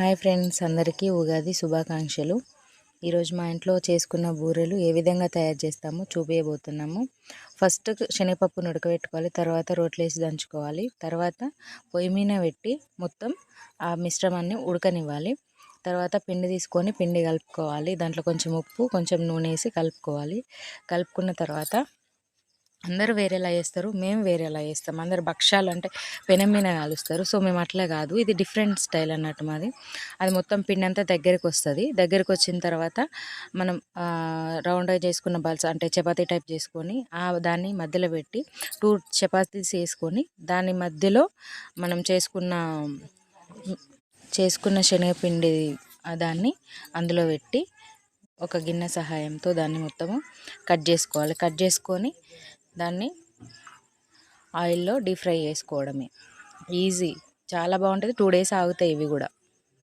Hi friends, అందరికీ ఉగాది శుభాకాంక్షలు. ఈరోజు మా ఇంట్లో చేసుకున్న బూరెలు ఏ విధంగా తయారు చేస్తామో చూపించబోతున్నాము. ఫస్ట్ శనగపప్పును ఉడకబెట్టుకోవాలి, తర్వాత రోట్లేసి దంచుకోవాలి, తర్వాత పొయ్యి మీద పెట్టి మొత్తం ఆ మిశ్రమాన్ని ఉడకనివ్వాలి. తర్వాత పిండి తీసుకొని పిండి కలుపుకోవాలి. దాంట్లో కొంచెం ఉప్పు, కొంచెం నూనె వేసి కలుపుకోవాలి. కలుపుకున్న తర్వాత అందరూ వేరేలా చేస్తారు, మేము వేరేలా చేస్తాం. అందరు భక్షాలు అంటే పెనం మీద కాలుస్తారు, సో మేము అట్లా కాదు. ఇది డిఫరెంట్ స్టైల్ అన్నట్టు మాది. అది మొత్తం పిండి అంతా దగ్గరికి వస్తుంది. దగ్గరికి వచ్చిన తర్వాత మనం రౌండ్గా చేసుకున్న బాల్స్ అంటే చపాతీ టైప్ చేసుకొని దాన్ని మధ్యలో పెట్టి 2 చపాతీస్ వేసుకొని దాని మధ్యలో మనం చేసుకున్న శనగపిండి దాన్ని అందులో పెట్టి ఒక గిన్నె సహాయంతో దాన్ని మొత్తము కట్ చేసుకోవాలి. కట్ చేసుకొని దాన్ని ఆయిల్లో డీప్ ఫ్రై చేసుకోవడమే. ఈజీ, చాలా బాగుంటుంది. 2 days ఆగుతాయి ఇవి కూడా.